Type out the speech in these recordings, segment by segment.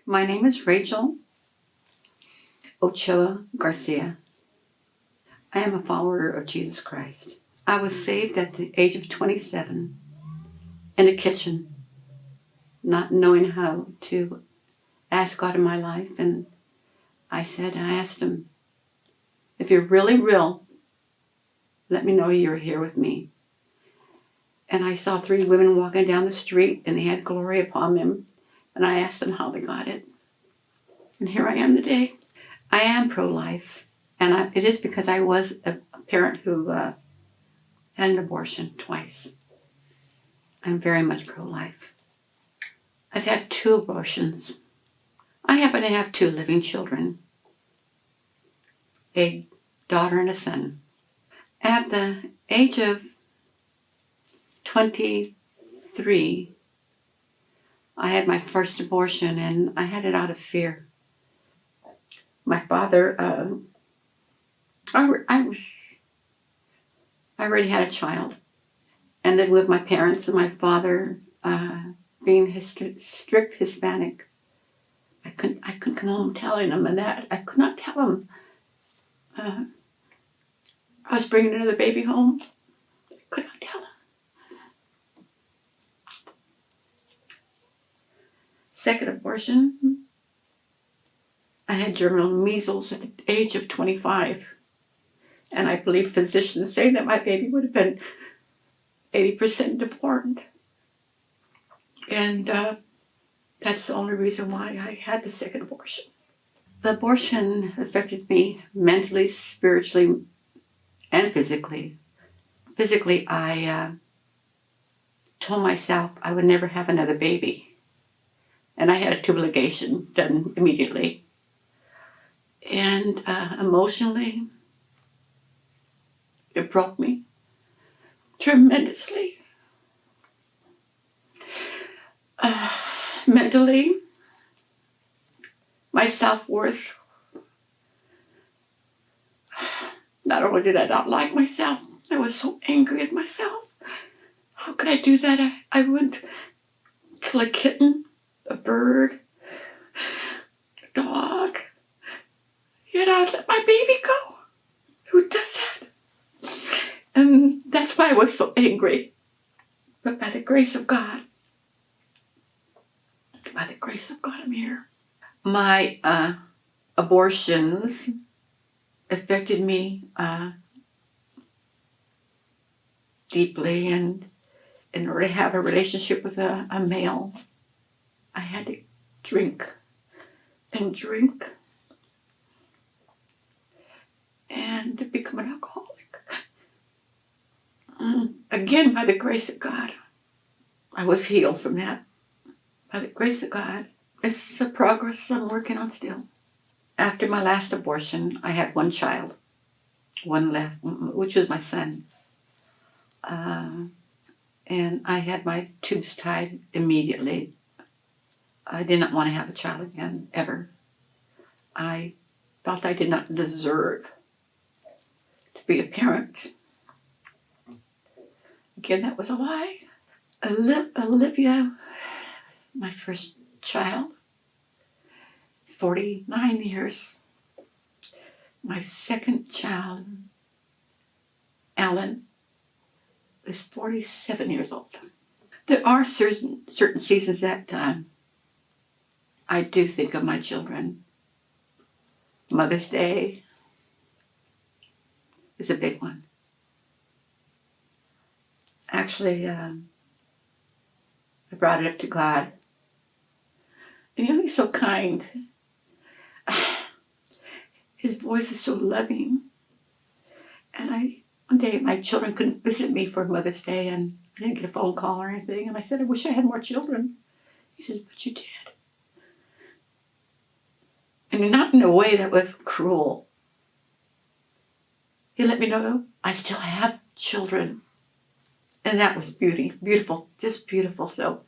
My name is Rachel Ochoa Garcia. I am a follower of Jesus Christ. I was saved at the age of 27 in a kitchen, not knowing how to ask God in my life. And I asked him, if you're really real, let me know you're here with me. And I saw 3 women walking down the street and they had glory upon them. And I asked them how they got it. And here I am today. I am pro-life. And it is because I was a parent who had an abortion twice. I'm very much pro-life. I've had 2 abortions. I happen to have 2 living children, a daughter and a son. At the age of 23, I had my first abortion, and I had it out of fear. My father, I already had a child, and lived with my parents, and my father, being strict Hispanic, I couldn't come home telling him that. I could not tell him I was bringing another baby home. I could not tell him. Second abortion, I had germinal measles at the age of 25. And I believe physicians say that my baby would have been 80% deformed. And that's the only reason why I had the second abortion. The abortion affected me mentally, spiritually, and physically. Physically, I told myself I would never have another baby. And I had a tubal ligation done immediately. And emotionally, it broke me tremendously. Mentally, my self-worth. Not only did I not like myself, I was so angry at myself. How could I do that? I would kill a kitten, a bird, a dog. Yet I'd let my baby go. Who does that? And that's why I was so angry. But by the grace of God, I'm here. My abortions affected me deeply, and in order to have a relationship with a male, I had to drink and drink and become an alcoholic. Again, by the grace of God, I was healed from that. By the grace of God, it's a progress I'm working on still. After my last abortion, I had 1 child, 1 left, which was my son. And I had my tubes tied immediately. I did not want to have a child again, ever. I felt I did not deserve to be a parent. Again, that was a lie. Olivia, my first child, 49 years. My second child, Alan, is 47 years old. There are certain seasons that I do think of my children. Mother's Day is a big one. Actually, I brought it up to God. And he's so kind. His voice is so loving. And one day my children couldn't visit me for Mother's Day, and I didn't get a phone call or anything. And I said, I wish I had more children. He says, but you did. And not in a way that was cruel. He let me know I still have children. And that was beautiful, just beautiful. So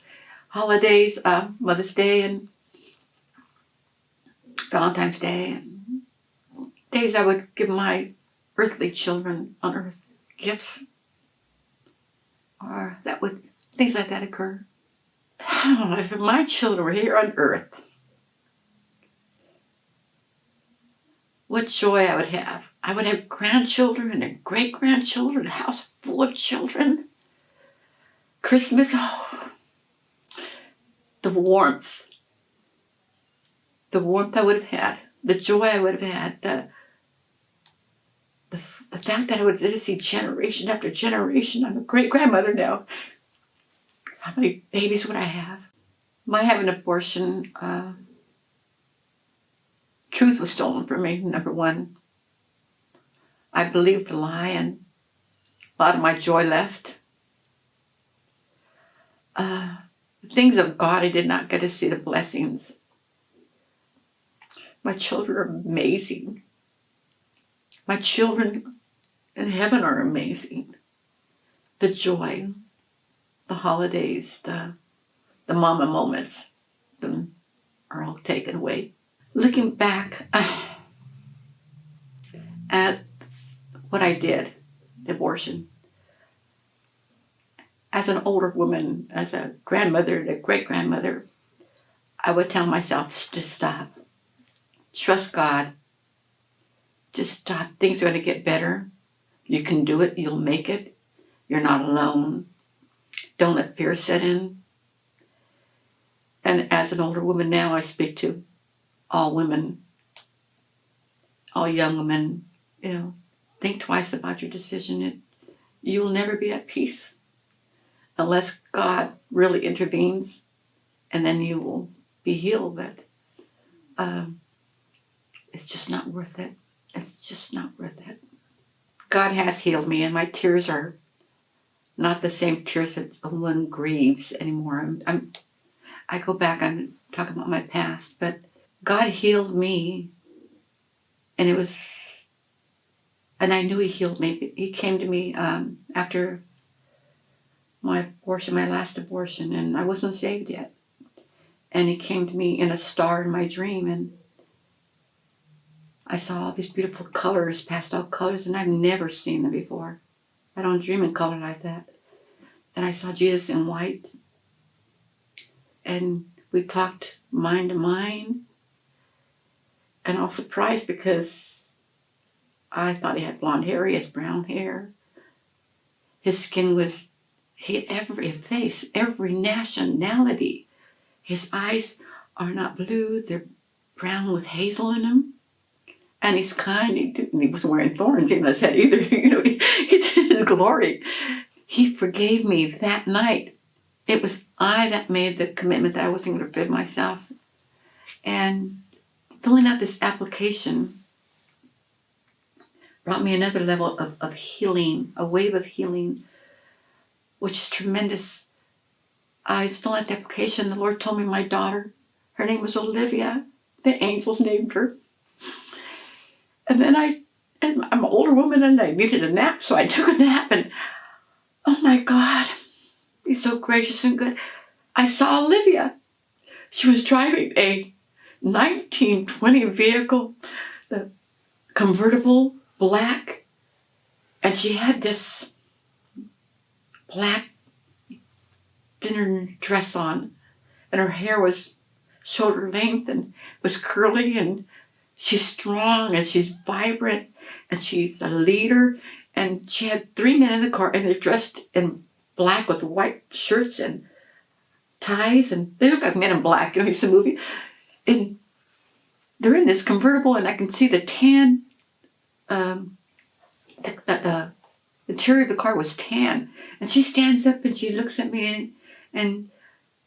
holidays, Mother's Day and Valentine's Day, and days I would give my earthly children on earth gifts, or things like that occur. If my children were here on earth, what joy I would have. I would have grandchildren and great-grandchildren, a house full of children. Christmas, oh, the warmth I would have had, the joy I would have had, the fact that I would see generation after generation. I'm a great-grandmother now. How many babies would I have? My having an abortion, truth was stolen from me, number one. I believed a lie and a lot of my joy left. Things of God, I did not get to see the blessings. My children are amazing. My children in heaven are amazing. The joy, the holidays, the mama moments, them are all taken away. Looking back at what I did, the abortion, as an older woman, as a grandmother, a great-grandmother, I would tell myself to stop. Trust God. Just stop. Things are going to get better. You can do it. You'll make it. You're not alone. Don't let fear set in. And as an older woman now, I speak to all women, all young women, think twice about your decision. You will never be at peace unless God really intervenes, and then you will be healed. But it's just not worth it. It's just not worth it. God has healed me, and my tears are not the same tears that a woman grieves anymore. I go back, I'm talking about my past, but God healed me, and I knew He healed me. He came to me after my last abortion, and I wasn't saved yet. And He came to me in a star in my dream, and I saw all these beautiful colors, pastel colors, and I've never seen them before. I don't dream in color like that. And I saw Jesus in white, and we talked mind to mind, and I was surprised because I thought he had blonde hair. He has brown hair. His skin he had every face, every nationality. His eyes are not blue, they're brown with hazel in them. And he's kind. He wasn't wearing thorns in his head either. He's in his glory. He forgave me that night. It was I that made the commitment that I wasn't going to forgive myself. And filling out this application brought me another level of healing, a wave of healing, which is tremendous. I was filling out the application. The Lord told me my daughter, her name was Olivia. The angels named her. And then I'm an older woman and I needed a nap, so I took a nap, and oh my God, He's so gracious and good. I saw Olivia. She was driving a 1920 vehicle, the convertible, black, and she had this black dinner dress on, and her hair was shoulder length and was curly, and she's strong and she's vibrant and she's a leader. And she had 3 men in the car, and they're dressed in black with white shirts and ties, and they look like Men in Black. It's a movie. And they're in this convertible, and I can see the tan. The interior of the car was tan. And she stands up and she looks at me, and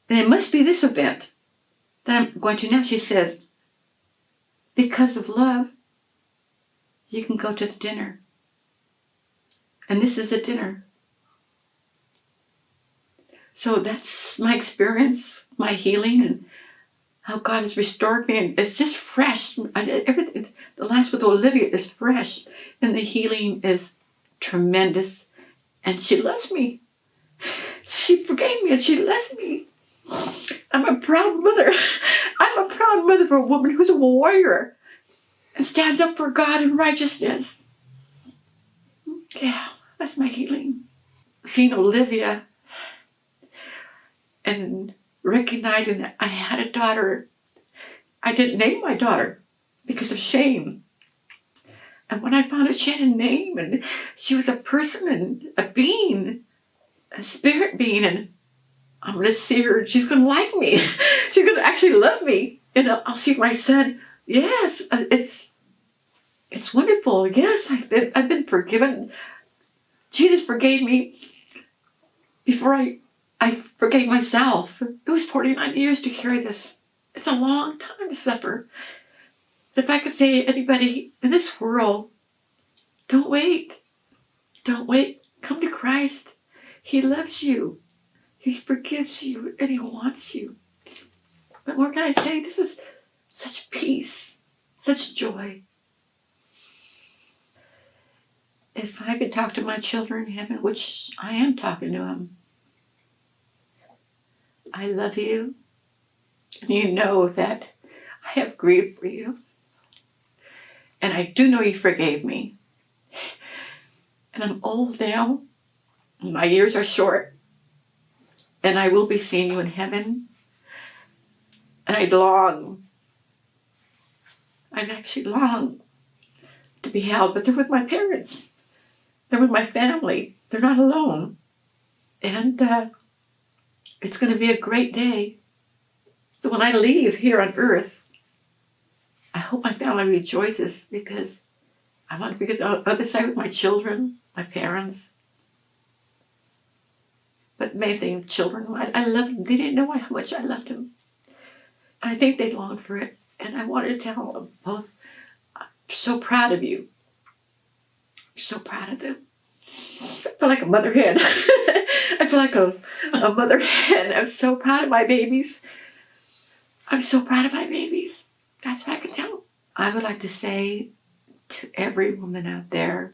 it must be this event that I'm going to now. She says, because of love, you can go to the dinner. And this is a dinner. So that's my experience, my healing, and how God has restored me. And it's just fresh. Everything, the last with Olivia is fresh. And the healing is tremendous. And she loves me. She forgave me and she loves me. I'm a proud mother. I'm a proud mother for a woman who's a warrior and stands up for God and righteousness. Yeah, that's my healing. Seeing Olivia and recognizing that I had a daughter. I didn't name my daughter because of shame. And when I found out she had a name and she was a person and a being, a spirit being, and I'm going to see her, she's going to like me. She's going to actually love me. And I'll see my son. Yes, it's wonderful. Yes, I've been forgiven. Jesus forgave me before I forgave myself. It was 49 years to carry this. It's a long time to suffer. If I could say to anybody in this world, don't wait. Don't wait. Come to Christ. He loves you. He forgives you and he wants you. But what can I say? This is such peace, such joy. If I could talk to my children in heaven, which I am talking to them, I love you. And you know that I have grieved for you. And I do know you forgave me. And I'm old now. My years are short. And I will be seeing you in heaven. And I actually long to be held. But they're with my parents. They're with my family. They're not alone. And it's going to be a great day. So when I leave here on earth, I hope my family rejoices because I want to be on the other side with my children, my parents. But may they children, I love them. They didn't know how much I loved them. And I think they longed for it. And I wanted to tell them both, I'm so proud of you. So proud of them. I feel like a mother hen. I feel like a mother hen. I'm so proud of my babies. I'm so proud of my babies. That's what I can tell them. I would like to say to every woman out there,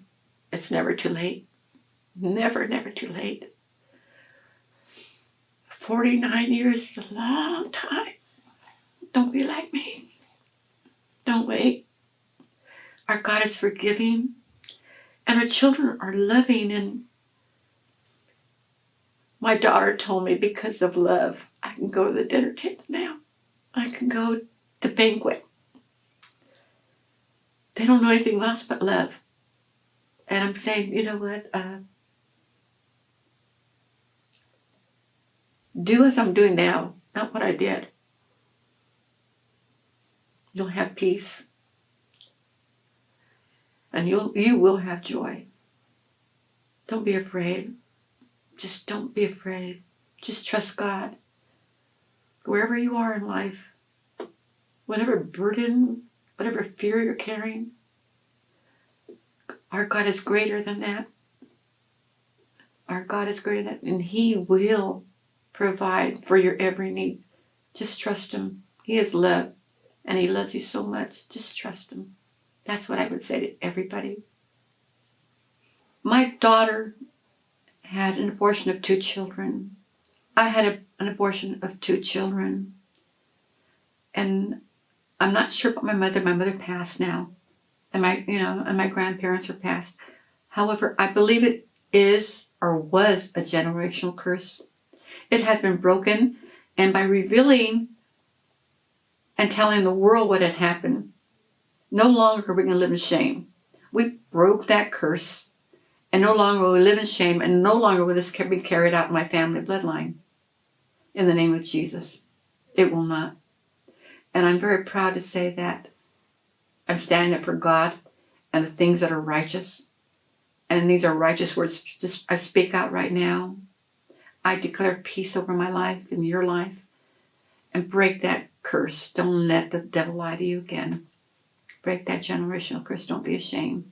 it's never too late. Never, never too late. 49 years is a long time. Don't be like me. Don't wait. Our God is forgiving. And our children are loving. And my daughter told me because of love, I can go to the dinner table now. I can go to banquet. They don't know anything else but love. And I'm saying, you know what? Do as I'm doing now, not what I did. You'll have peace. And you will have joy. Don't be afraid. Just don't be afraid. Just trust God. Wherever you are in life, whatever burden, whatever fear you're carrying, our God is greater than that. Our God is greater than that. And He will provide for your every need. Just trust Him. He is love. And He loves you so much. Just trust Him. That's what I would say to everybody. My daughter had an abortion of 2 children. I had an abortion of 2 children. And I'm not sure about my mother. My mother passed now. And my grandparents are passed. However, I believe it is or was a generational curse. It has been broken. And by revealing and telling the world what had happened, no longer are we going to live in shame. We broke that curse. And no longer will we live in shame. And no longer will this be carried out in my family bloodline. In the name of Jesus. It will not. And I'm very proud to say that I'm standing up for God and the things that are righteous. And these are righteous words I speak out right now. I declare peace over my life and your life. And break that curse. Don't let the devil lie to you again. Break that generational curse. Don't be ashamed.